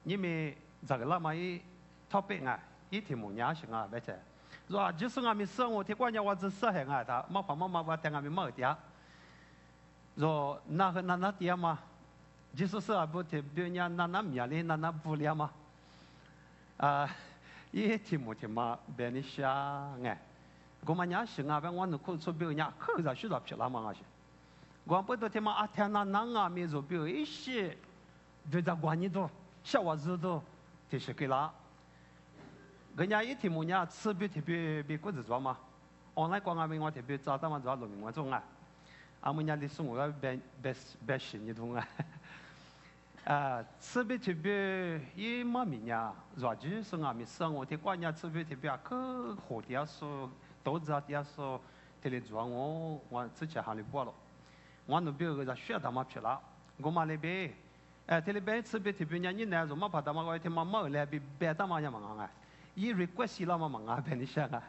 你们这个那么一 topic 啊，一题目伢行啊，别且，说就是俺们生活的关键我只说很啊，他没法我等俺们没点，说那点嘛，就是说不特别伢那面里那不了嘛，一题目嘛，别你想哎，我们伢行啊，我能看出别伢可是需要皮拉嘛啊些，我不得他妈啊天那啊，没做别一些，对着关你都。小娃子都就是给啦，人家一题目伢特别过子做嘛，我来讲俺们我特别早他们做农民我种啊，俺们伢的生活别新的东啊，特别一毛米伢，若就是俺们生活的关键特别可好点说，都知道点说，这里做我之前还里过了，我那边个学他妈去了，我妈那边。这里边特别伢你那种嘛，怕他妈我他妈没来比别他妈伢忙啊，一 request 了嘛忙啊，别你想啊，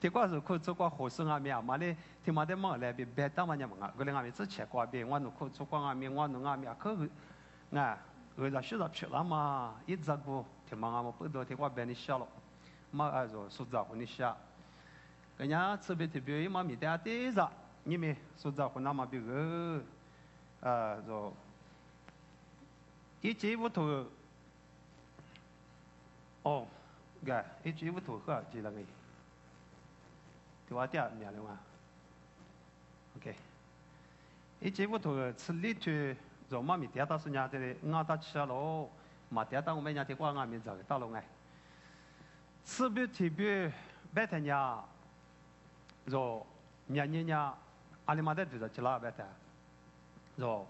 这个是可做个合适啊面嘛嘞，他妈的没来比别他妈伢忙啊，我连俺们之前过边，我能可做个俺们我能俺们可啊，我在学着去了嘛，一直过，他妈俺们不多，他我别你想了，嘛说说着和你想，人家特别嘛没得对着，你们说着和那么别个说。一节屋头，哦，个一节屋头呵，记了个，对吧？点面了嘛 ，OK。一节屋头吃里头，做妈咪点到是伢的嘞，俺到吃了，嘛点到我们伢的瓜俺们这个到了哎。特别白天伢，做伢，阿里嘛在就是吃了白天，做。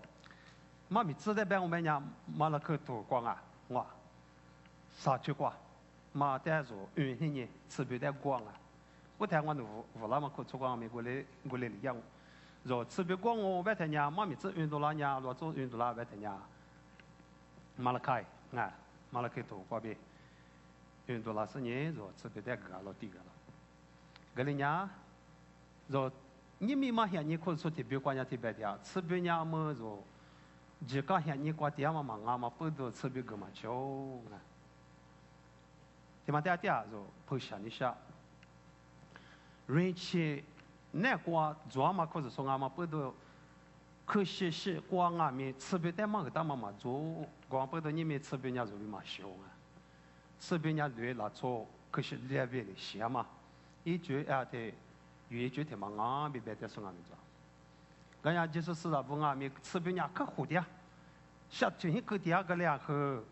妈咪知道别我们家马拉克多光啊，我啥去光，马带着运气呢，特别的光啊。我台湾的乌拉嘛可出光，美国来领养，若特别光我白天家妈咪只运动啦家，若做运动啦白天家，马拉开啊，马拉克多光边，运动啦是呢，若特别的个了地个了，个里家，若你们嘛现你可出特别关键特别的，特别伢么若。只讲现你过点嘛俺嘛不多特别个嘛叫啊，他妈点就不想你想，人气那过做嘛可是说俺嘛不多，可惜是过俺们特别点嘛个大嘛做，光不多你们特别伢做的嘛小啊，特别伢对那做可惜两边的些嘛，一句的，一句他妈俺别的说俺们做。人家就是是啊，不俺们特别伢可好的，下最近个第二个两个，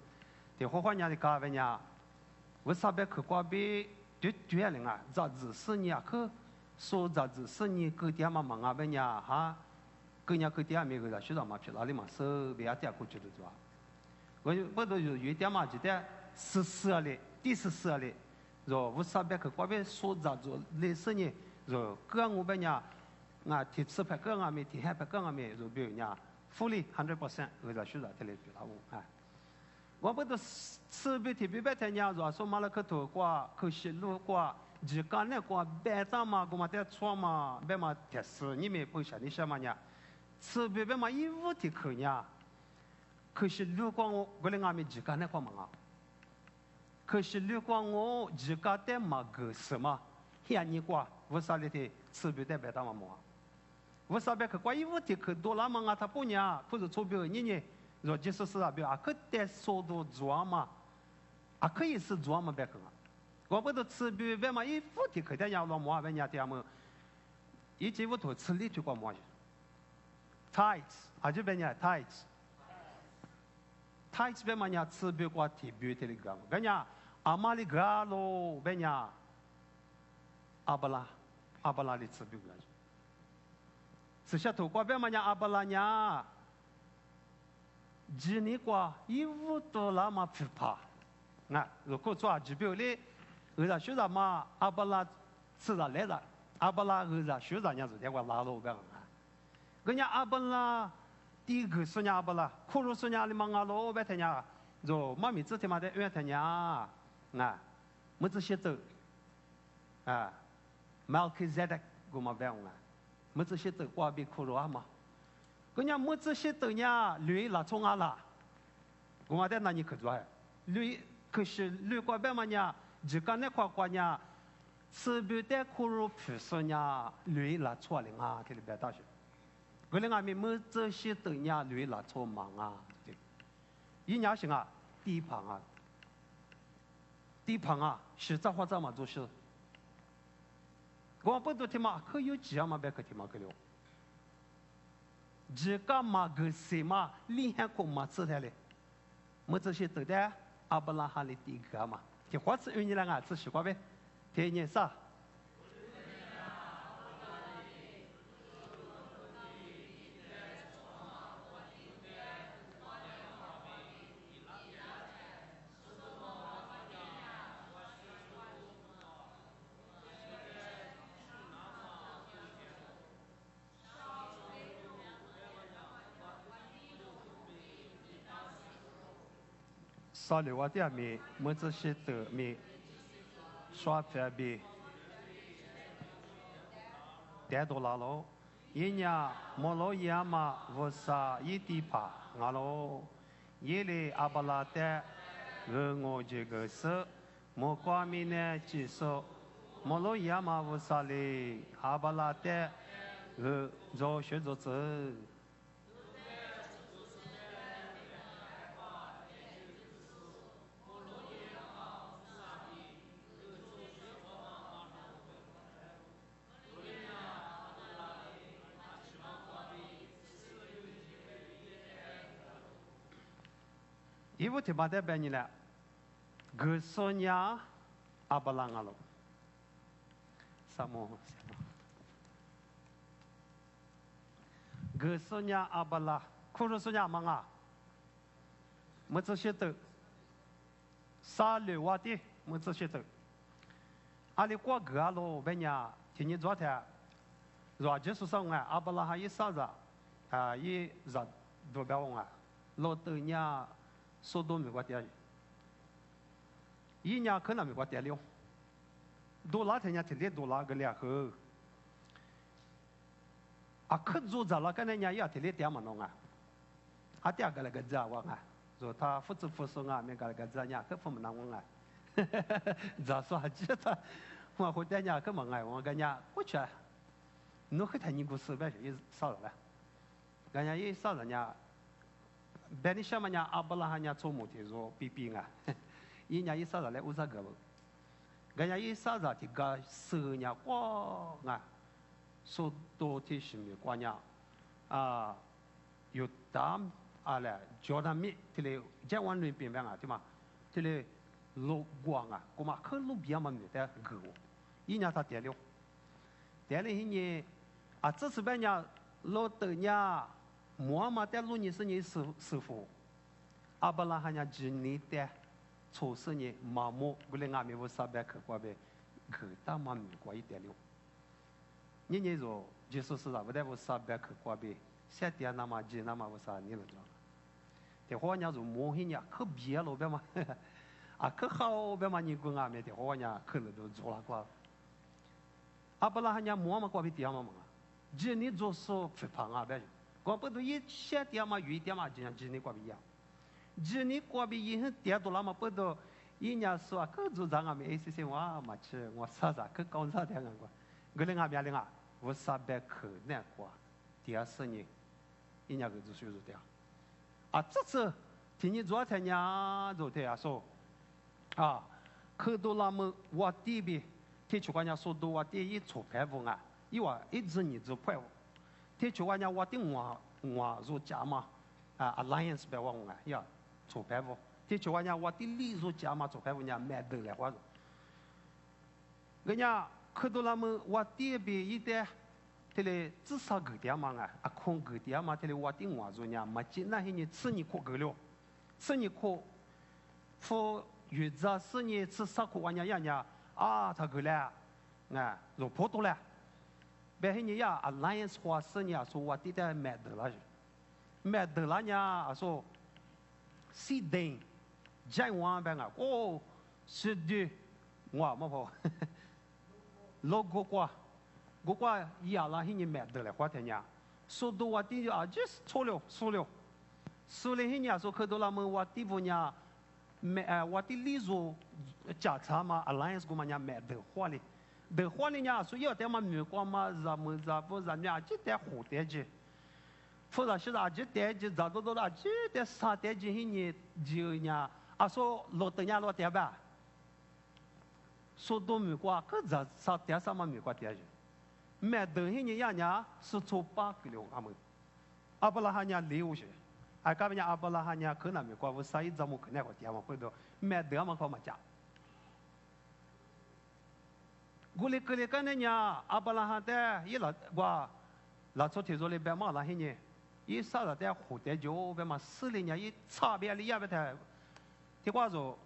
的花花伢的咖啡伢，为啥别去挂边对了啊？咋子是伢去说咋子是你个第二嘛忙啊别伢哈，个伢个第二没个啥学到嘛去哪里嘛是别第二过去的是吧？我都有点嘛，就在14嘞，第14嘞，说为啥别去挂边说咋子类似呢？说个我别伢。啊，提示拍个俺们，提海拍个俺们，就比如伢fully 100%，我在学着这里比他啊。我不都特别白天伢说马拉克头挂，可惜路挂，只干那挂白当嘛，我嘛在错嘛，白嘛铁丝，你们不晓得什么伢，特别白嘛一屋的口伢，可惜路挂我来俺们只干那挂嘛啊，可惜路挂我只干的嘛个什么，现你挂，为啥哩的特别的白当嘛么？为啥别去关于我的去多拉嘛啊？他不伢，可是错别你呢？若就是是啊，别啊，可得说多做嘛，啊可以是做嘛别去啊。我不都吃别别嘛，一副的去的伢老么别伢的么，一节我头吃里去过么去 ？Tight， 啊就别伢 tight，tight 别嘛伢吃别过提别的个，别伢阿妈的个咯，别伢阿巴拉的吃别个。是下头瓜别嘛伢阿巴拉伢，今年瓜$1嘛不怕，啊，如果做指标嘞，二十学生嘛阿巴拉吃了来了，阿巴拉20学生伢子在瓜拉路边啊，人家阿巴拉第一个说伢阿巴拉，可如说伢里嘛阿路边他伢，就妈咪之前嘛在院他伢，啊，么子写走，啊，Melchizedek 我嘛边啊。么子些走挂边苦罗嘛，人家么子些走伢驴拉从啊啦，我嘛在那里去做， lui 可是lui过别么呀，只干那块过呀，是不得苦肉不是呀，lui 拉错了啊，这里边倒是，我们俺们没这些的呀，lui 拉错忙啊，对，一年行啊，地盘啊，地盘啊，是咋话咋嘛做事。我不都听嘛，可有几样嘛别可听嘛可了。这个嘛个什么厉害过嘛吃的嘞？么这些都在阿布拉罕的地格嘛，就或是有你两个吃习惯呗，天年啥？少了我点没，么这些都没，耍牌呗，带多拉喽。一年莫老爷嘛，无啥一地怕俺喽。一来阿巴拉带，我这个是莫光明呢，接受莫老爷嘛无啥嘞，阿巴拉带，做学做走。伊不提巴代表你了，格索尼亚阿巴拉阿罗，什么？格索尼亚阿巴拉，库罗索尼亚忙啊，么这些都，沙流瓦的么这些都，阿里过格阿罗别人听你昨天，若结束上啊，阿巴拉还一啥子啊，一热多别忘啊，老多年。说多没关系，一年可能没关系了。多拉天年天天多拉个两后，啊，可做着了，跟人家也天天点么弄啊，啊，点个那个家伙啊，说他负责负责啊，没个那个家伢可不么能问啊，咋说还记得，我回点伢可么爱我个伢，我去，侬和他你故事别是少了，人家也少了伢。别你想嘛伢阿布拉罕伢做木的说比比啊，伊伢一啥子来乌啥个不？人家一啥子的个手伢哇啊，说多的是没关伢啊，有大啊嘞，叫他米，这里在往里边啊，对吗？这里路光啊，我嘛可路边嘛没得个，伊伢他点了，点了一年啊，这次别伢老多伢。莫嘛在路你是你师傅，阿布拉罕家只你的，错事你麻木，过来俺们我啥别去过呗，去大嘛没过一点了。你说就是是啥，不得我啥别去过呗，下点那么几那么我啥你了着？的话伢就莫hin伢可别了别嘛，啊可好别嘛你过俺们的话伢可能都做了过。阿布拉罕家莫嘛过别点嘛嘛，只你做事不怕啊别。我不都一些点嘛，有点嘛，就像今年过不一样。今年过不一很点多了嘛，不都一年说啊，各组长啊，没些我嘛去，我啥子可搞啥点个过，我另外边另外，我啥别可难过，第二十年，一年个就是这样。啊，这次听你昨天呢，昨天啊说，啊，可多那么我这边，天去关家说多我第一错排风啊，因为一直你做排风。天去玩家我定我做家嘛，啊 alliance 别忘了呀，做排服。天去玩家我的利做家嘛，做排服人家买得了话，人家看到他们我这边一点，这里至少个点嘛啊，空个点嘛，这里我定我做人家没进那些人吃你可够了，吃你可，付月子是你吃啥可玩家人家啊，他够了，啊，肉破多了。别人呀，alliance 花是呢，说我弟弟买得了，买得了呢，说是的，在我边啊，哦，是的，我么跑，logo 过，我过呀啦，人买得了，花钱呀，说到我弟弟啊，就是错了，输了，输了人家说看到了么，我弟夫呢，我的理由价差嘛 alliance 个嘛伢买的话哩，的话哩伢所以得嘛美国嘛咱不咱伢就得好点子，或者是啊就得就咱都啦就得啥得就迄年就伢啊说落的伢落点吧，说到美国可咱啥点啥嘛美国点子，买的迄年伢是做8个了阿们，阿布拉罕伢留学。啊，那边阿伯拉罕呀，可能美国我生意怎么可能个地方，或者买得嘛靠嘛家。我哩个哩个呢呀，阿伯拉罕的，伊拉做提做哩别嘛那些呢，伊啥子的蝴蝶就别嘛死哩呢，伊差别哩也别太，听话说，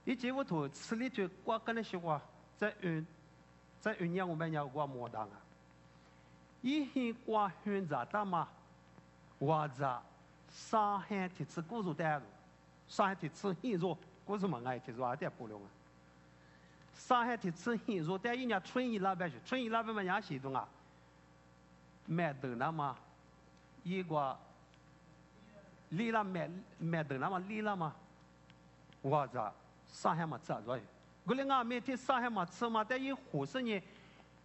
伊这屋头吃哩就我跟你说话，在年我们要我莫当啊，伊很过很杂的嘛。或者上海铁子故事带路，上海铁子很弱，故事嘛爱铁子也得不了啊。上海铁子很弱，但人家春意那边去，春意那边嘛人系统啊，买的那么一个离了买的那么离了嘛，或者上海嘛咋着？我哩俺每天上海嘛吃嘛，但一火生呢，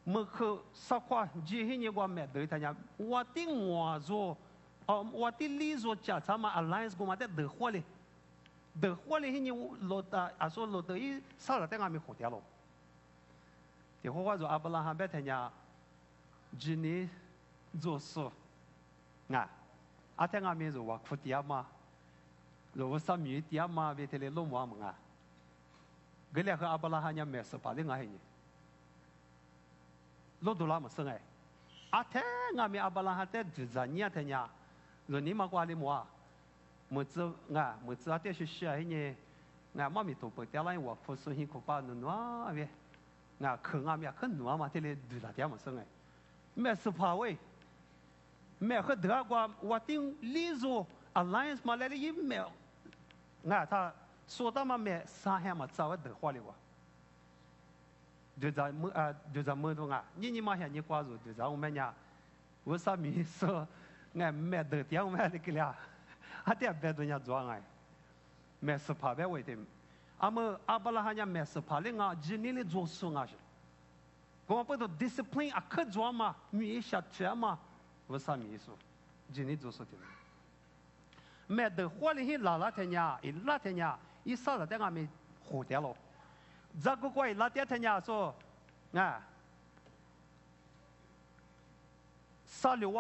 门口烧块，几十年我买的他家，我的我做。我的理所价差嘛 ，alliance 个嘛在德国嘞，德国嘞，你落的啊说落的伊啥了在俺们火掉了。德国话说阿布拉罕别听呀，今年做事，啊，阿听俺们说我苦点嘛，如果啥米点嘛，别听嘞弄么么啊，个两个阿布拉罕呀没事把另外一年，落多拉么生哎，阿听俺们阿布拉罕在2年听呀。rồi nếu mà qua đi mua, một giờ à, tiếp xúc hay nhỉ, mà mình tụ bớt lại hoặc phụ sự hiện của ba nữa vậy, khởi mình khởi nữa mà thế là đủ là thế mà xong này, mẹ sự phá vậy, mẹ khởi được qua, tiếng lý do alliance mà lại là mẹ, ta số đó mà mẹ sa hè mà sao được hoa đi qua, được ra mưa thôi nhưng mà hiện như qua rồi được ra ông mẹ nhà, với sao mình sợ ngay mẹ đỡ tiếng mẹ đi kia, hạt tiền bé đôi nhà doang ngay, mẹ sập phá bé vậy thì, ama Abraham nhà mẹ sập phá lên ngã, chỉ nín lên做事ngã chứ, còn bây giờ discipline à khơi doang mà, mi sát chế mà, với sao mi số, chỉ nín做事thì, mẹ đỡ hoa lên hi lá thế nhà, ít sao là tiếng ngã mi hồ đẻ lo, giờ cô quay lá thế nhà số, ngã, sao liu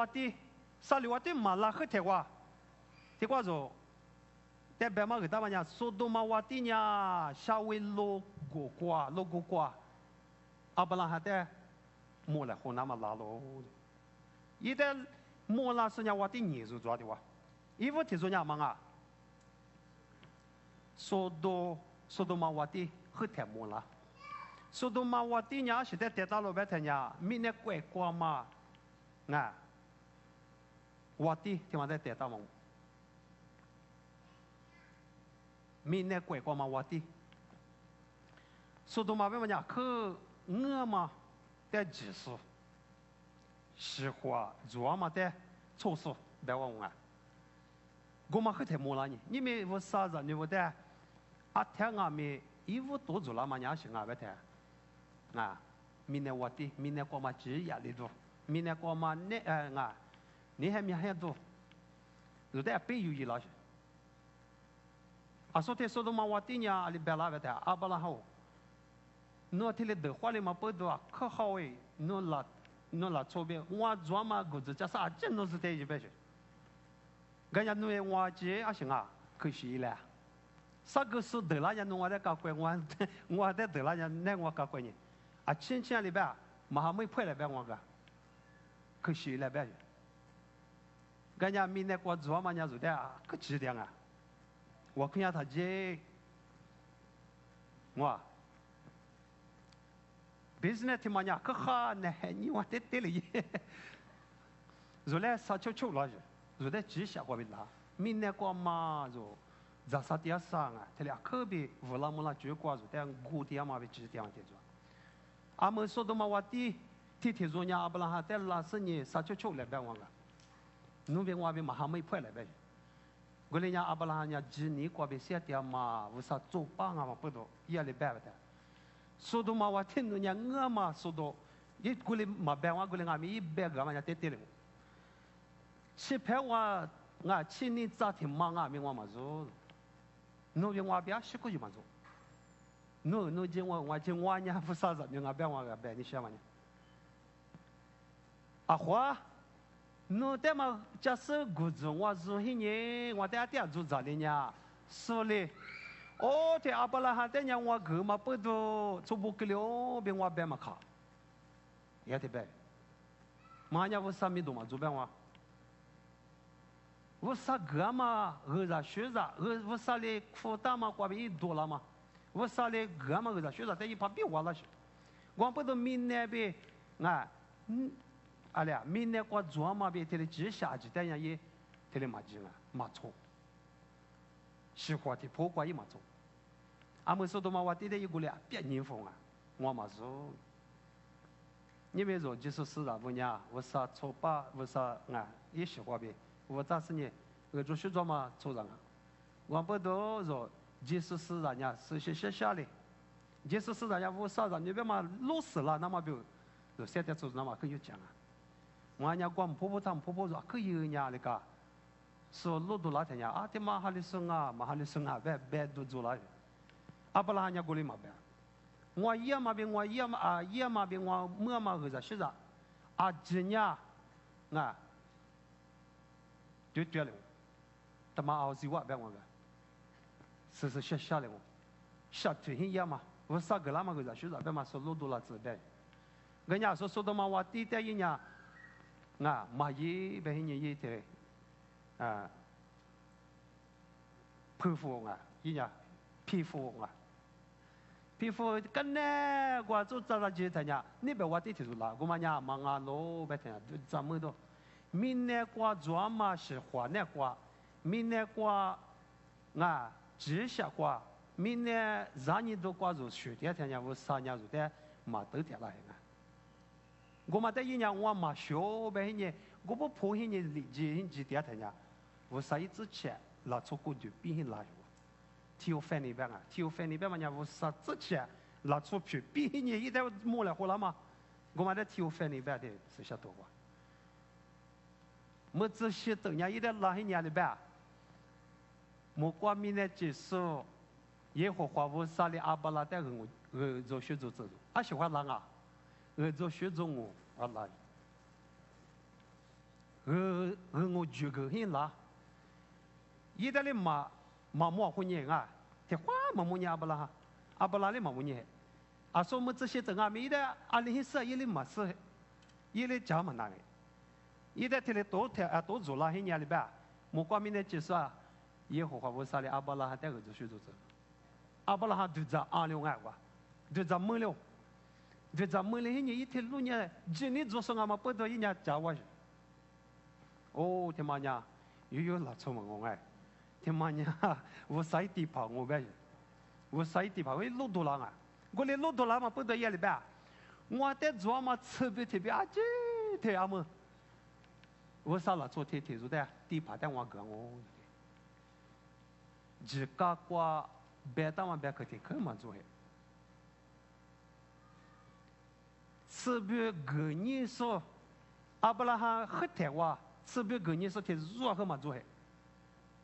sa liu wati malah ke tewa zo te be ma kita banyak sodoma wati nya shawi logo kwa abala hate mola hona ma la lo ide mola sunya wati ni zo zwa de wa iwo ti zo nya ma nga sodoma wati ke te mola sodoma wati nya shi te ta lo be te nya mi ne kwe kwa ma nga wati thì mà để ta mong mình nè quậy qua mà wati số đồ mà bên mà nhà cứ ngơ mà để chỉ số实话主嘛的措施别忘啊我嘛很太莫了你们我啥子你我的啊天啊咪衣服多做了嘛伢行啊别的啊mình nè wati mình nè qua mà chỉ ya đi đâu mình nè qua mà nè à你还没还多，有的被有意了。啊，说的说的嘛，我今年阿里别拉别的，阿巴拉好，侬听了的话里嘛不多，可好诶，侬拉错别，我做嘛个子叫啥，真都是在一边去。人家侬诶，我这啊行啊，可惜了。啥个是得了人侬我在搞怪，我在得了人那我搞怪呢，啊，亲戚里边嘛还没配来边我个，可惜了边去。人家明年过做嘛，人家做的可值点啊！我看下他这，我 business 嘛呀，可好呢？你我得得了耶！做来啥秋了就，做的只下过边啦。明年过嘛就，咋啥点上啊？这俩可别乌拉木拉就过做，但古点嘛别值点的做。阿们说的嘛，我天做人阿不拉哈，但拉是你啥秋来别忘了。侬别我别马上没破来呗，我们家阿伯拉罕家几年过别些点嘛，为啥做帮啊嘛不多，也来办不得。说到嘛，我听人家我嘛说到，一过来嘛办我过来俺们一办个嘛家得得了。去拍我去年早天嘛俺们我嘛做，侬就我别习惯就嘛做。侬见我见我呢不啥子，我别我个办你晓得吗？阿花。侬在嘛？假设古子我做些年，我在点做啥的呢？说嘞，哦，在阿伯拉罕在呢，我个嘛不都做不个了，别我别嘛卡，也得别。嘛呢，我啥没动嘛，做别我。我啥个嘛，啥学啥，我啥嘞负担嘛，过别多了嘛。我啥嘞个嘛，啥学啥，在一旁别我了去。我不都明那边啊，阿俩，明年过做嘛别天的几下几天呀也，天的嘛几啊嘛错，喜欢的破坏也嘛错。阿们说的嘛，我天天一过来别人风啊，我嘛说，你别说就是啊，不呢，我啥错吧，我啥啊也喜欢别，我咋是呢？我做学做嘛错上啊，我不都说就是啊呢，是些下来，就是啊呢，我啥上你别嘛落实了，那么就现在做那么可以讲啊。我伢光婆婆说可以伢那个，说路多拉天伢啊，这马哈里生啊，别都做了，阿不拉伢过来嘛别，我爷嘛别我爷嘛别我么嘛个是啥，啊今年啊，对了，他妈熬死我别我个，是下来我，下退些爷嘛，我啥个啦嘛个是啥别嘛说路多拉子别，人家说的嘛我弟弟一伢。嘛也别人也得啊，皮肤皮肤跟呢，我做咋子的呀？你别我地提出来，我们伢忙啊喽，别听怎么都，明年过做嘛是花年过，明年过直下过，明年啥年都过做雪天天呀，我啥年做的嘛都得来个。我嘛在一年我嘛学呗呢，我不破些呢理解几点的呀？我啥意之前拿出过就比hin来我，体育分那边啊，体育分那边嘛呀，我啥之前拿出去比hin呢，一旦摸来好了嘛，我嘛在体育分那边的是晓得哇。我这些等人一旦拿hin年里边，我光明的接受，耶和华我啥的阿巴拉带我做学做，啊喜欢啷啊？做学中我啊来，我举个很啦，意大利嘛莫婚姻啊，这话嘛莫呢阿布拉的嘛莫呢，啊说我们这些等啊，没的啊那些事也哩嘛是，也哩讲嘛那个，一旦天里多做了些年里边，莫光明的就是啊，耶和华我啥的阿布拉带个做学做，阿布拉哈对着阿六爱哇，对着没了。这咱们那些年一天路呢，今年做生啊嘛，不到一年加我。哦，天妈呀，又有拉错嘛我哎，天妈呀，我晒地跑我呗，我晒地跑，我路多了啊，我连路多了嘛不到一里边，我在做嘛特别啊这天啊么，我啥拉错天做的地跑的我讲我，自家过别当嘛别客天可嘛做嘿。是不个人说，阿布拉罕黑台哇，是不个人说他如何嘛做嘿？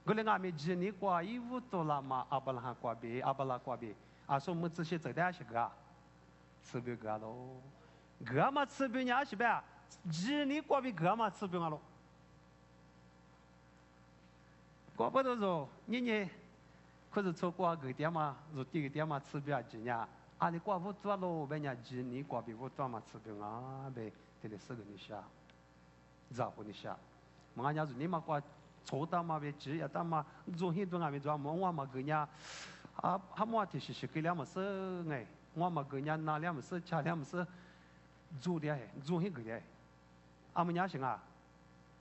我们俺们今年过$15嘛，阿布拉罕过别，阿布拉过别，啊说我们这些走的是个，是不个喽？个嘛是不伢是呗？今年过别个嘛是不个喽？过不都说，你可是错过个点嘛，如第个点嘛是不要几年？啊，你过不做喽，别人今年过别不做嘛，吃饼啊，别得了4个你下，咋不你下？我讲说你嘛过错到嘛别急，但嘛做很多俺们做，我嘛个人啊，他们是给两么事哎，我嘛个人拿两么事，吃两么事，做的哎，做很个的，俺们家行啊，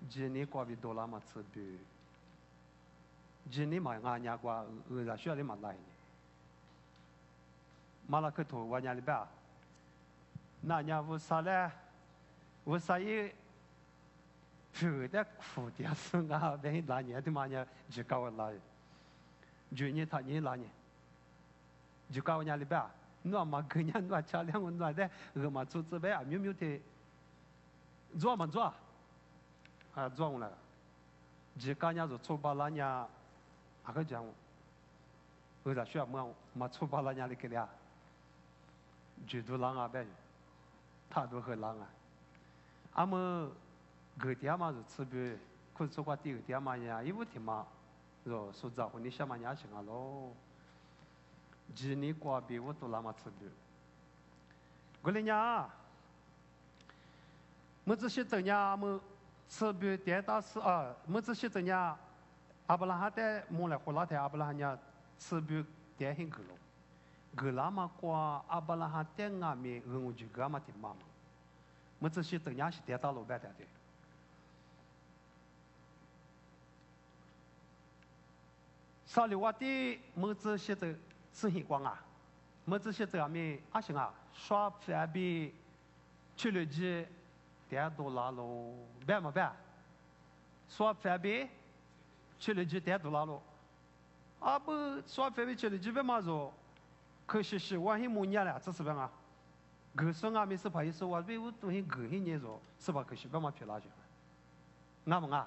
今年过别多了嘛吃饼，今年嘛俺家过啥需要你嘛来。马拉克图我家里边，那家我啥嘞？我啥也后的苦的是啊，别那年的嘛呢，就搞了，就年他年那年，就搞年里边，那嘛个年那车辆那的，嘛做这边啊，没有的，做嘛做，啊做了，就搞年就做把那年，啊个讲，为啥需要嘛做把那年里去了，就都啷个呗，他都很啷个，阿么。个点嘛是吃不，可是说话第个点嘛呀，因为天嘛，说说早婚你想嘛伢行啊喽，今年过别我都那么吃不，过来伢，么子些这伢么吃不点大事啊，么子些这伢，阿布拉哈的莫来胡拉的阿布拉哈伢吃不点很个喽，个那么过阿布拉哈点啊面我就个嘛点嘛嘛，么子些这伢是点大老板的。少里话的么子写着是很光啊，么子写着阿面阿行啊，刷翻比去了几$10喽，别嘛别，刷翻比去了几$10喽，啊不刷翻比去了几别嘛说，可惜是我很母年了，这是别啊，个说阿面是怕意思我别我都很个很年说，是吧？可惜别嘛皮拉去，那么啊，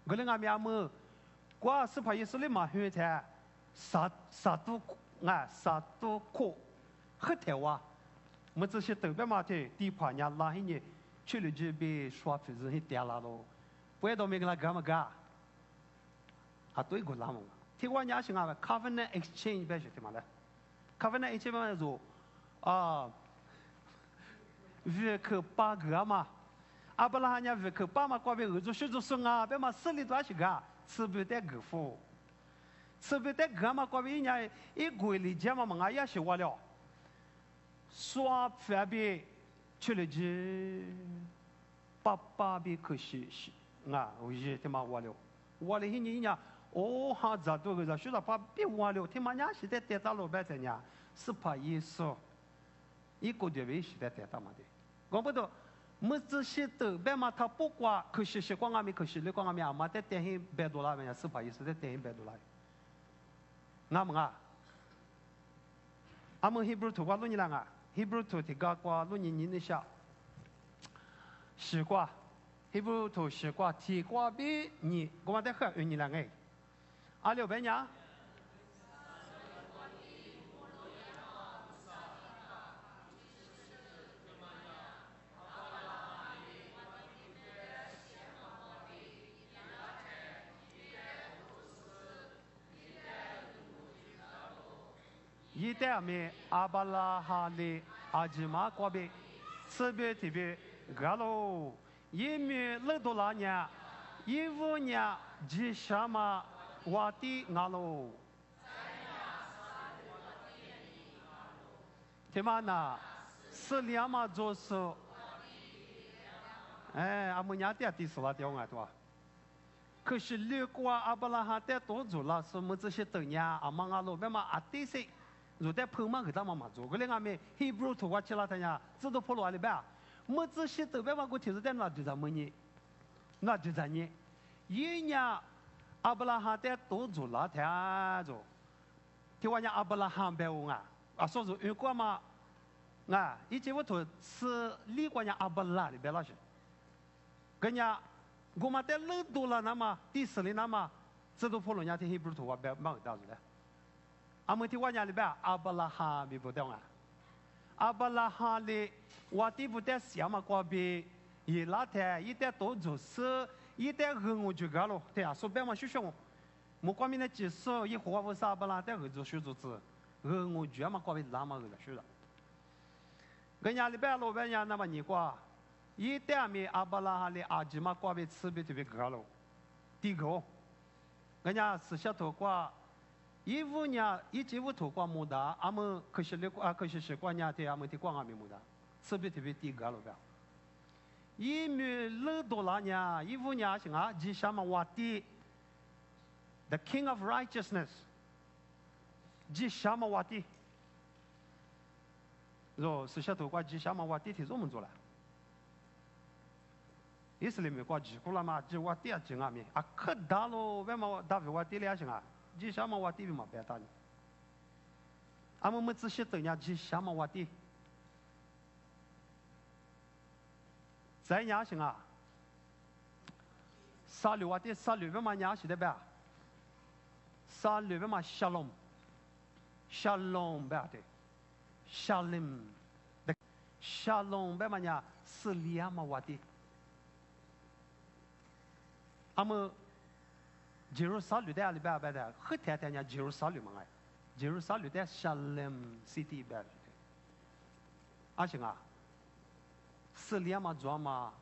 个人阿面阿么。我是怕意思的嘛，现在啥都苦，很台哇。么这些特别嘛的，地盘伢拉些呢，去了这边刷费是很点啦喽。不要到没跟他干嘛干？啊，对个啦嘛。听我伢是啊，covenant exchange 别说的嘛嘞，covenant exchange 嘛说啊，约克八个嘛，阿布拉罕伢约克八嘛，过边合作学做生啊，别嘛势力多少去干？吃不得个福，吃不得个嘛，过边人一归里家嘛，俺也是我了，刷饭边去了去，爸边可惜啊，我也他妈我了，我了些人家，哦哈咋多个咋，说了爸别我了，他妈伢现在带大老板在伢，是怕意思，一个月为现在带大嘛的，我不懂。么子些都别嘛，他不管可惜是光阿米，可惜你光阿米阿妈在点很$100嘛，是怕意思在点很$100。那么啊，阿们 Hebrew 图话录你啷个 ？Hebrew 图提个话录你那下，西瓜 Hebrew 图西瓜提瓜比你，我们在喝你啷个？阿六白娘。一代面阿巴拉哈的阿吉玛瓜比，此边这边个喽，一面勒多拉年，15年吉什么瓦地阿喽，听嘛呢？是两嘛做事，哎，阿姆娘爹第四了掉啊，对吧？可是如果阿巴拉哈带多做了，什么这些东西阿妈阿罗别嘛阿对些。如在碰嘛，给他妈妈做，个嘞俺们 Hebrew 图画起来他呀，知道破了阿里边，么子些特别嘛，我提示在那就在么呢？那就在呢，一年阿布拉罕在多做那天做，听我讲阿布拉罕别问啊，啊说是如果嘛，啊，以前我图是李国家阿布拉里边那些，跟伢我们在老多了那么第四里那么，知道破了伢听 Hebrew 图画别蛮有道理的。阿们听我讲里边，阿布拉罕比不懂啊，阿布拉罕的我地不得想嘛，过边伊拉天一旦多做事，一旦和我就干了，对啊，说白嘛，学学我光明的技术一花不啥不啦，但合作学做子，和我就嘛过边拉嘛个学了，跟家里边老板娘那么你过，一旦没阿布拉罕的阿吉嘛过边吃边特别干了，第个，人家是小头过。15年一直我投过木达，阿们可惜了啊，可惜是过年的阿们的过阿米木达，特别特别低个了呗。$1年15年行啊，吉什么瓦蒂 ，The King of Righteousness， 吉什么瓦蒂，说是小头过吉什么瓦蒂提做么做了？以色列美国几过了嘛？几我第二几阿米啊，可大喽！为嘛大为我第两行啊？几什么我第嘛别大呢？俺们仔细等下几什么我第？再伢行啊？沙律我第沙律为嘛伢是的呗？沙律为嘛？Shalom 呗的，Shalom 的 Shalom 为嘛伢是两嘛我的？俺们耶路撒冷的阿里边的，很天天伢耶路撒冷嘛哎，耶路撒冷的 Shalom City 边的，阿行啊，是两嘛做嘛，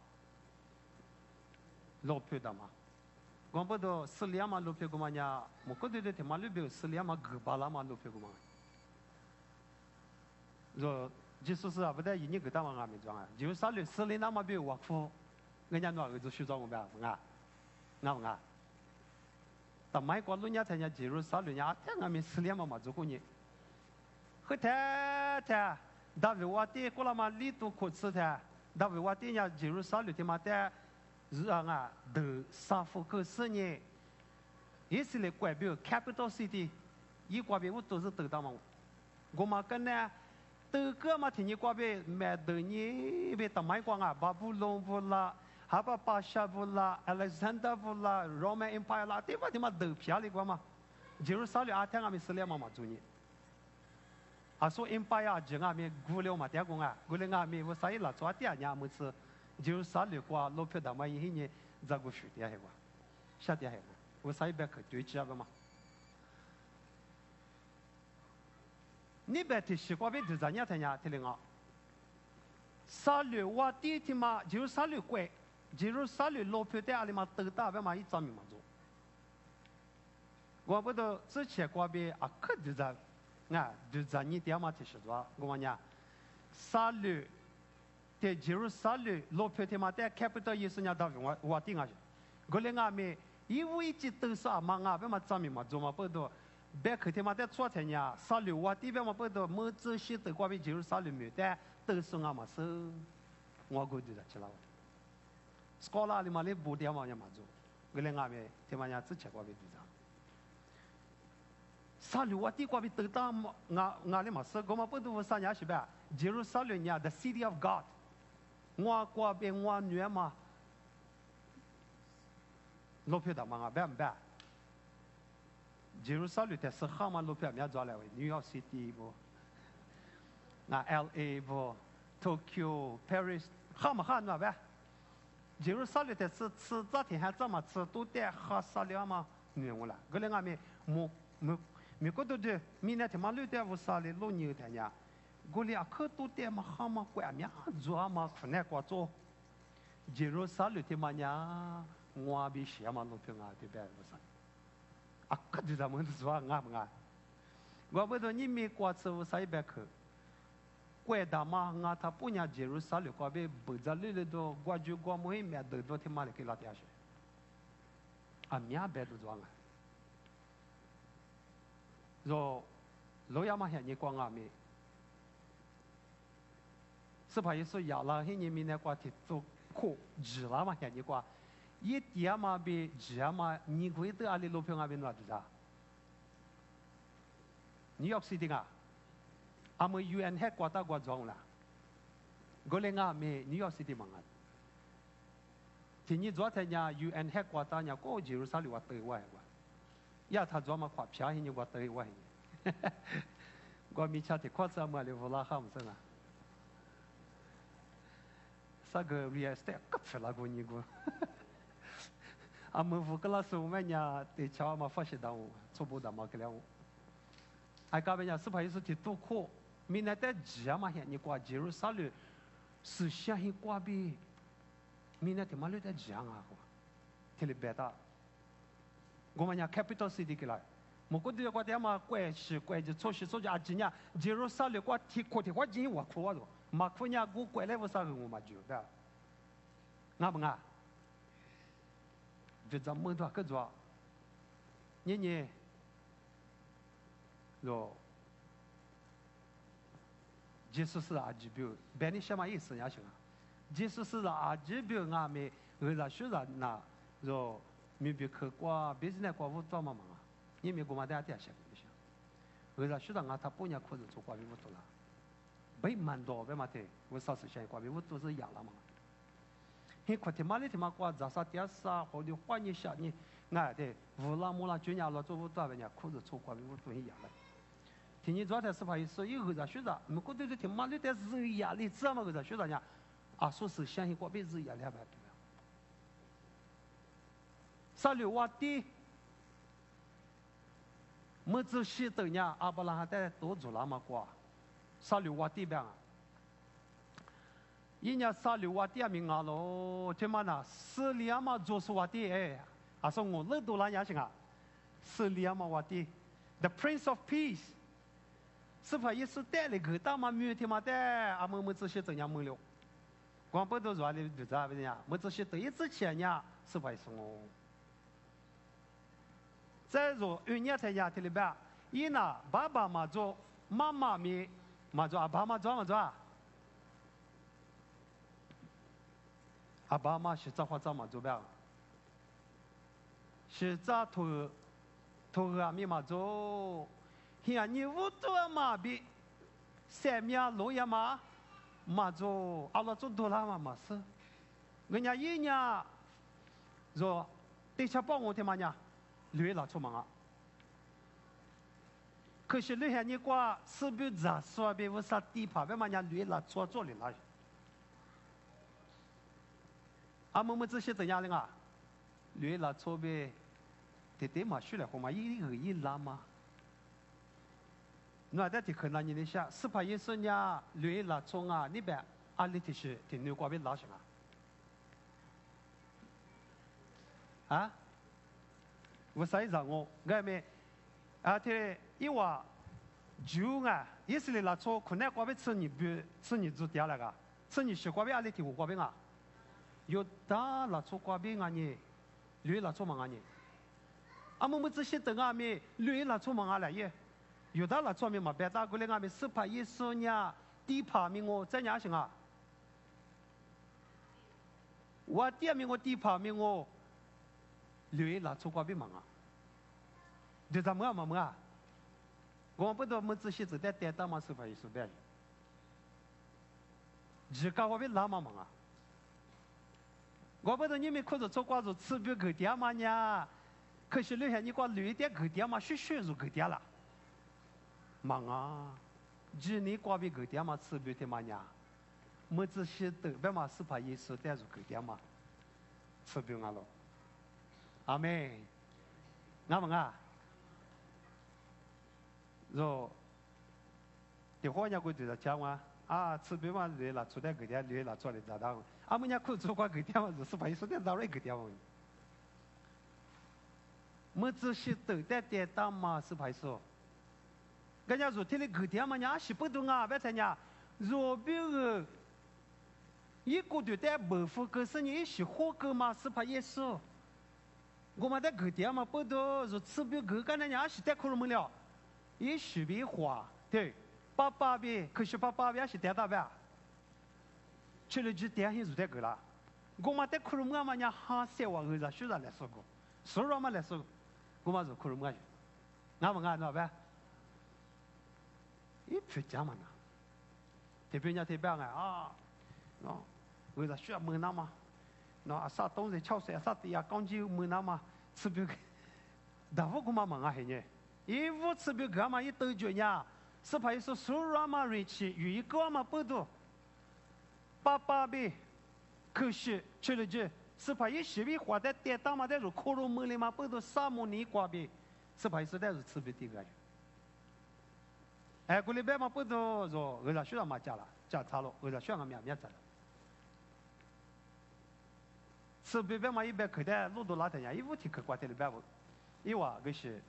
老皮的嘛。我不知道是两嘛路皮个嘛伢，我觉得他妈路边是两嘛个巴拉嘛路皮个嘛。说，就是啊，不但一年个大嘛俺们装啊，就啥路是里那么边沃夫，人家那儿子学长我们啊，那么啊，但美国人家才伢进入啥路伢，他俺们是两嘛做过呢，和他，大卫我爹过了嘛里头可吃他，大卫我爹伢进入啥路他妈的。让啊，的三福克斯呢，以色列代表 capital city， 一国别我都是得到嘛。我们跟呢，德国嘛，听你国别买的呢，别大买光啊，巴布隆不啦，哈巴巴沙不啦 ，Alexander 不啦 ，Roman Empire 啦，对吧？他妈德漂亮光嘛，就是少了阿天阿米斯列嘛嘛做呢。啊，说 Empire 就阿米古了嘛，点讲啊，古了阿米我啥意啦？做第二年么子。就啥里话，老皮他妈一年咋个学的还话，晓得还话，我啥一边去对接个嘛？你别提西瓜别提咱家他家听了啊，啥里话地他妈就啥里贵，就是啥里老皮的阿里嘛都打别嘛一张面嘛做，我不知之前瓜别啊可就咱，啊就咱你爹嘛提示着，我讲啥里。在耶路撒冷老皮他妈在 capital 也是人家大我定下去，我连俺们一无一几都是阿妈啊，别嘛咱们嘛做嘛不多，别去他妈在做菜呢，撒冷我地边嘛不多，么子些都过比耶路撒冷没得，都是俺嘛是，我估计的起来。scholar 里嘛哩不点嘛也嘛做，我连俺们他妈伢之前过比地上。撒冷我地过比都当俺哩嘛是，我嘛不多啥伢是呗，耶路撒冷伢 the city of God。我过边我女儿嘛，老皮的嘛啊，别，耶路撒冷的是哈嘛老皮没抓来喂，New York City 不，那 LA 不 ，Tokyo、Paris 哈嘛哈那呗，耶路撒冷的是吃昨天还怎么吃都得哈啥了嘛，女我了，个人俺们没过多的，明天他妈六点五啥的老牛的呀。我俩可都得嘛哈嘛怪面做嘛可那个做，耶路撒冷的嘛呀，我比些嘛弄平啊对不对？啊，可就咱们做啊不啊？我不知道你没过次我啥一百克，怪大嘛啊他不伢耶路撒冷过边不在里头，我就我没面得到他妈的给拉掉去，啊面白都做啊，说老亚嘛像你光啊没。是怕意思亚拉黑人民那瓜提做苦日啦嘛，像你瓜，一点嘛比日嘛，你会得阿里路平阿边哪子啊？New York City 啊，阿们 UN headquarter 瓜装啦，我连阿没 New York City 忙啊，今年昨天呀 UN headquarter 呀，过节日啥里话对外话，呀他装嘛花票你话对外，我米恰提夸张嘛，你乌拉哈么子啊？啥个 real estate 可出来过你个，啊，门户个老师我们家对桥嘛发现到我，初步的嘛给了我，还搞别人是怕意思提多苦，明天在吉啊嘛现你挂节日啥了，是相信挂比，明天他妈六在吉啊啊，提了别的，我们家 capital city 给来。我觉得我爹嘛关系关系错事错就阿几年，节日啥了我提课提我今我苦啊都。马库尼我过来我啥个我嘛就的，俺不俺，就咱们多个做，年咯，即使是阿几表，别你什么意思呀行啊？即使是阿几表俺们为啥学啥那说没别去过 business 过不做嘛嘛，因为我们大家想一想，为啥学啥啊他半年可是做过比不多了，被蛮多被嘛的，我啥事情过比不多是一样了嘛。he kwa te mali te makwa zasa tia sa ho di hwa ni sha ni nga de vula mula junya lo zo bu da ba nya ku zu chu kwa bi bu tu ya la ti ni zwa ta si pa yi so yi hu za shu za mu ku de te mali de zi ya li zhe ma ge za shu za nya a so si xian hi kwa bi zi ya le ba de sa liu wa di mo zi shi de nya a ba la ha de do zu la ma kwa sa liu wa di ba一年3、6瓦地名啊喽，这嘛呢，4里嘛就是瓦地哎，啊说我那多难也行啊，4里嘛瓦地 ，The Prince of Peace， 是怕也是带了个大嘛没天嘛带，啊么这些怎样没了，光不都说的就咋不样，么这些都一之前呢，是怕是我。再说1年才年里边，一呢爸爸嘛做，妈妈嘛做，阿爸嘛做嘛做。阿爸妈是咋话咋嘛做呗？是咋头阿咪嘛做？现你屋多嘛比三面路呀嘛做，阿拉做多啦嘛是。人家一年说对下帮我的嘛呢，累了出门啊。可是你看你挂是不是咋说别为啥地盘别嘛呢累了做里了？阿么这些怎样的啊？累了错别，得嘛学了好嘛，一拉嘛。那在可能你想，是怕也是呢，累了错啊，你别阿里的是挺牛瓜别拉上啊？啊？我啥意思我？俺们啊，这一话就啊，也是来错，可能瓜别吃你做掉了个，吃你学瓜别阿里的瓜别啊。有大了做瓜饼啊你，累了做忙啊你，阿么这些等阿咪累了做忙啊来耶，有大了做咪嘛别打过来阿咪是怕耶稣呢，地怕咪我在哪行啊？我地咪我地怕咪我，累了做瓜饼忙啊，就咱们啊，我不知么这些子在带大嘛是怕耶稣带，只搞我别拉嘛忙啊。我不知道你们可是做挂住吃不够点嘛呢？可是留下你挂累点够点嘛，学就够点了。忙啊，只你挂比够点嘛，吃不的嘛呢？么子些都别嘛是怕耶稣带住够点嘛，吃不啊喽。阿妹，阿们啊，若的话人家对他讲啊，吃不嘛累了，出点够点累了做的咋当？阿们家可做过够点嘛，是怕耶稣带早来够点嘛。么子些都带当嘛是怕说。人家说天里够点嘛，伢是不懂啊，别猜伢，若别个一个对待不服，可是你是活个嘛是怕耶稣。我们在够点嘛不懂，说吃不够，干那伢是带苦了么了，也是别花对，爸别，可是爸别是带大别。吃了就点心就带够了，我们带苦了么嘛伢哈些话儿子学着来说过，说了嘛来说，我们说苦了么去，俺们那呗，一不讲嘛呢，特别人家特别啊，喏，儿子学么那嘛，喏啥东西敲碎啥的呀，讲究么那嘛，吃不够，大伙我们忙啊嘿呢，一屋吃不够嘛一兜着呢，是怕说说了嘛人气，有一个嘛不多。爸呗，可是吃了这，是怕一时比花在跌当嘛，在说可罗么里嘛，不都沙漠里瓜呗，是怕是在说吃不的个。哎，过来别嘛不都说，儿子学嘛加了，加差了，儿子学面子了。吃不别嘛一边口袋路都拉的呀，一屋提去挂在里边不，一娃个是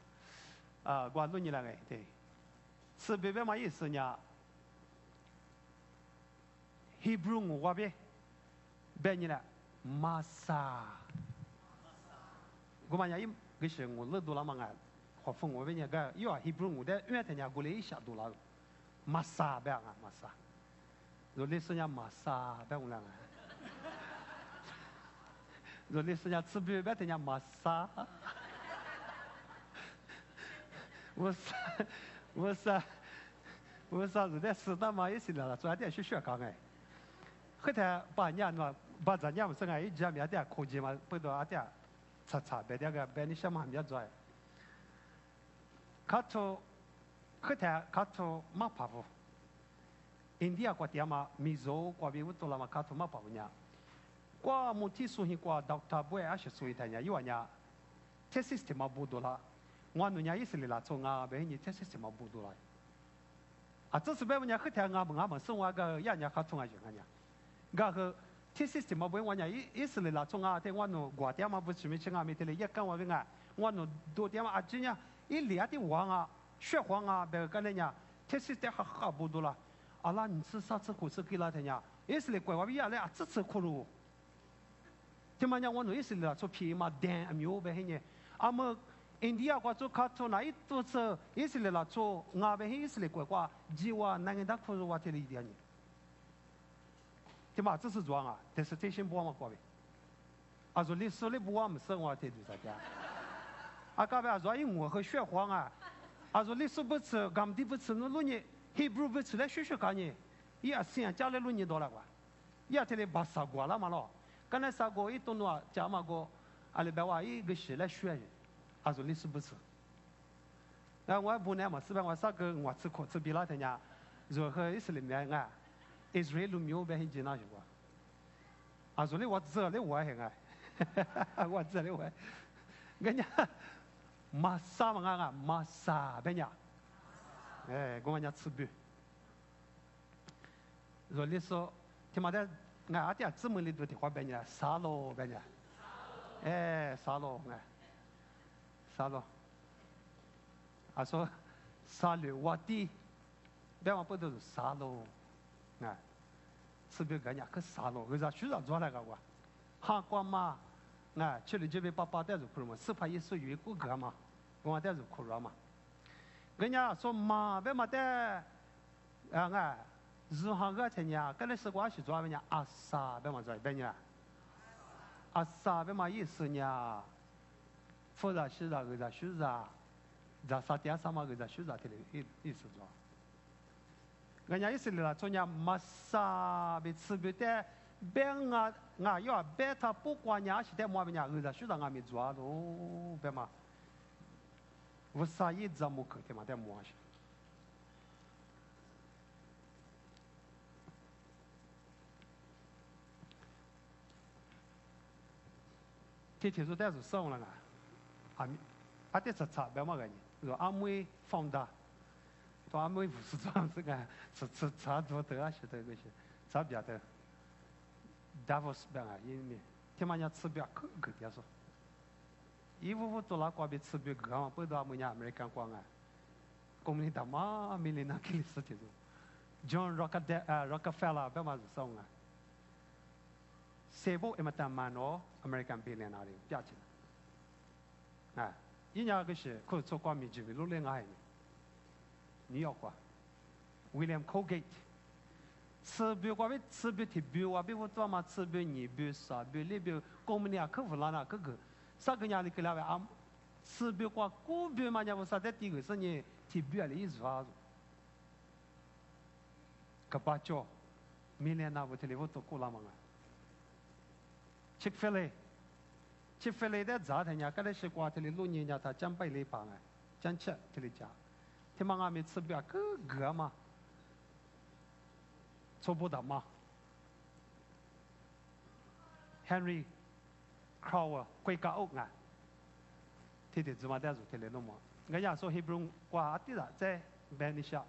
啊，挂路你那个对，吃不别嘛意思呢。Hebrew 我别，别你了，masa。我们家一个是我那多了嘛个，和风我别你个，有啊 Hebrew 我的原来人过来一下多了，masa 别啊 masa，如果是人家 masa 别我俩个，若你是人家吃不白，人家没啥。我啥子的适当嘛也是了，专点去学讲哎。后头把年嘛，把这年不是哎，一家面点科技嘛，不多阿点，查别点个别你想嘛面做。卡图后头卡图马帕夫，印度国家嘛，米州国比乌多了嘛，卡图马帕夫呢。qua một tí số hiện qua đào tạo bồi áp số hiện nhà yêu nhà test system mà bù đô la ngoan nụ nhà ý xử lý là cho ngà về như test system mà bù đô la à这是别人家去听我们生活个呀人家重要人家个个 test system 嘛不我家意思哩啦从啊对我侬国点嘛不是没请啊没得哩一跟我跟啊我侬多点嘛啊今年一列的黄啊血黄啊别个那呀 test system 好不多啦啊啦你吃啥吃苦吃给啦的呀意思哩怪我比呀嘞啊吃苦路听嘛讲我侬意思哩啦做皮嘛蛋苗别个呢啊么India 过做卡做那一多次，意思哩啦做我们意思哩过过，计划那个大库是我这里一点呢，对嘛？这是装啊，但是这些不我们过呗，啊说历史里不我们生活态度啥的，啊搞不啊说因我和血黄啊，啊说历史不吃，俺们不吃那路呢，Hebrew 不吃来学干呢，也先家里路呢多了哇，也这里把杀过了嘛咯，刚才杀过一顿话，加嘛个，阿里白话一个学来学。他说你是不是？那我不那么是吧？我啥个我吃苦吃比拉天呀？如何以色列面啊？Israel 没有被很经常去过。他说你我这里我还啊，我这里我，人家马萨嘛啊，马萨别呀，哎，跟人家吃不。说你说，听嘛的，俺家姊妹里头的话别呀，沙罗别呀，哎，沙罗哎。啥咯？他说沙律我的，别忘不都是沙咯？啊，是不是人家可沙咯？为啥需要做那个哇？哈光嘛，啊，去了这边把带着哭了嘛，是怕也是有骨骼嘛，我带着哭了嘛。人家说嘛，别嘛的，啊，日航个天呀，跟那是关系做别人阿萨别嘛做别人，阿萨别嘛意思呢？复杂是啥个啥是啥，咋啥点啥嘛个啥是啥的意思着。人家意思啦，从伢马萨被吃不得，别啊要别他不管伢是在么边伢个啥是啥俺没做咯，别嘛，我啥也怎么可的嘛在么些。天天说带着生了啊。阿爹是查别么个呢？说阿妹放大，说阿妹不是装这个，是查多的啊，是这个是查别的。Davos 边啊，因为听嘛人吃别个点说，衣服做那挂别吃别个嘛，不知道么人 American 光啊，公民党嘛，没人那给你事情做。John Rockefeller 别嘛是送啊，西部一么大曼哦 ，American billionaire 标签。啊，人家个是可做光明主义路另外呢，你要quoi？William Colgate， 吃别个别吃别提别话别我做嘛吃别你别啥别那别公民俩客户啦那个啥个伢里个啦喂啊，吃别个古别嘛伢我啥在第个是呢提别的意思啊，个把叫明年那我这里我做过了嘛Chick-fil-A的炸的呀，刚才是瓜这里路人家他讲白里帮哎，讲吃这里讲，他妈俺们吃不了个嘛，做不到嘛。Henry Crower 贵家屋啊，天天芝麻带住天天弄嘛，人家说 Hebrew 瓜的啦，在边里下，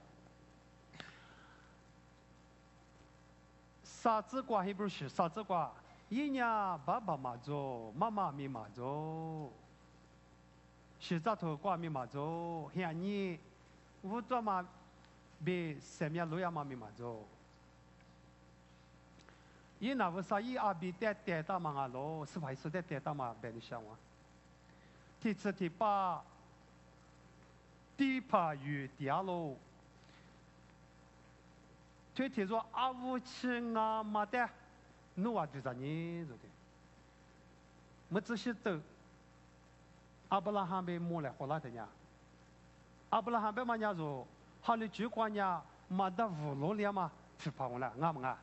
啥子瓜 Hebrew 是啥子瓜？一年爸爸妈做，妈妈咪妈做，是咋头挂咪妈做，现你我做嘛比什么路亚妈咪妈做，伊那不啥伊阿比带到嘛咯，是还是带到嘛别的想哇，第七第八，第八月第二路，推提说阿乌青啊嘛的。努啊，就啥呢？做的，么子些都，阿布拉罕被摸来活拉的呀，阿布拉罕被嘛伢说，哈里就关呀，嘛的无罗里嘛，去跑了，啱唔啱？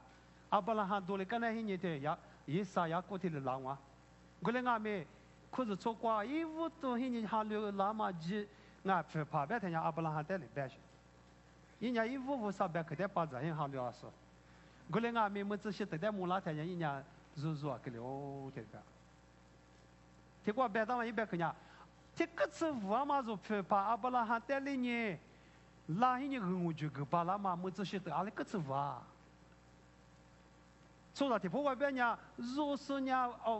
阿布拉罕多哩，跟那些年的呀，伊啥呀过去的狼哇，过来俺们，可是错过一屋都些年哈里拉嘛鸡，俺去跑别天呀阿布拉罕带里边去，人家一屋啥别可得把这些哈里阿说，过来俺们么子些得在木拉天呀，人家入啊，给了哦这个。结果别当一边去呀，这个次我嘛就去把阿布拉罕带领呢，拉一年我就去把那嘛么子些得阿里个次我。说到这破外边呢，如是呢哦，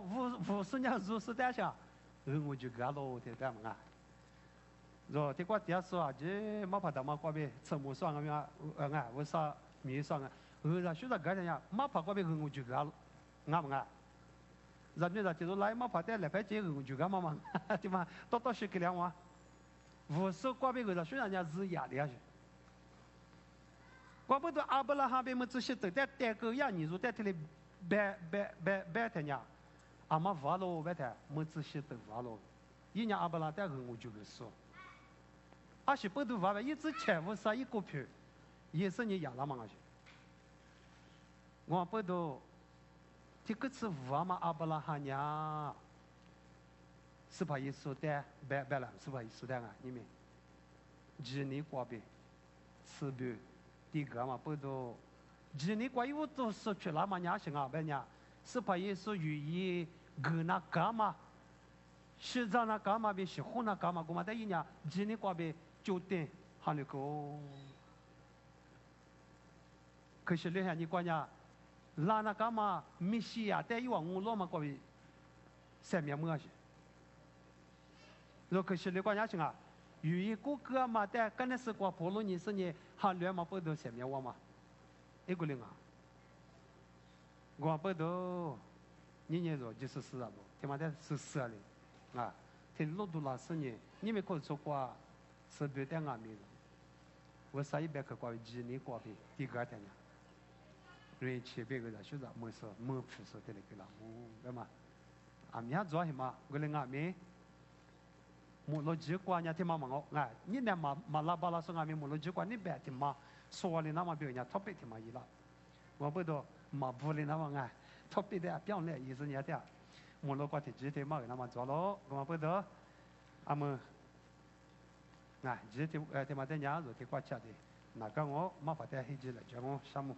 无是呢如是在下，我就去喽这边嘛。rồi thế qua tiếc số à chứ mà phải đảm bảo qua bên sớm mua sang cái mà ngà với sa mì sang à ra suy ra cái này mà phải qua bên người chụp cái ngà mà ngà giờ như là chỉ nói mà phải để lại phải chỉ người chụp cái mà thì mà to sự cái nào mà vô số qua bên người là suy ra nhà dư giả đấy chứ qua bên đó Abraham bên mình chỉ biết để cái ya như thế thì bé thế nhá à mà vào lo bé thế mình chỉ biết vào lo ý nhà Abraham để người chụp cái số阿是不都发呗，一只钱无啥一股票，也是你养了嘛阿是。我不都，这个是我嘛阿布拉罕呀，是把耶稣的白了，是把耶稣的啊，你们，几年过呗，吃呗，第个嘛不都，几年过以后都失去了嘛，伢是啊白伢，是把耶稣寓意给那干嘛？是在那干嘛呗？是湖那干嘛？我嘛在一年几年过呗。就等哈那个，可是那下你关呀，拉那干嘛？米西呀，但有往我老嘛过去，三面么去？若可是那关呀是啊，有一个个嘛，但刚才是过婆罗尼是呢，哈两嘛不都三面我嘛？一个人啊，我不都，你说就是是啊不？他妈的是是啊嘞，啊，他路途拉是呢，你们可以说过。是别的俺们，我啥一百克过几年过的，第个天呀，人前边个人说的没说没不说的那个了，对吗？俺们还做什么？我来俺们，木罗几关呀？听妈妈我，哎，你那马拉巴拉说俺们木罗几关，你别听妈说的那么别人家特别听妈伊了，我不都马不的那么哎，特别的表来意思人家的，木罗关的几天嘛，那么做了，我不都，俺们。啊，这嘛在伢子的国家的，那个我没法带回去了，叫我什么？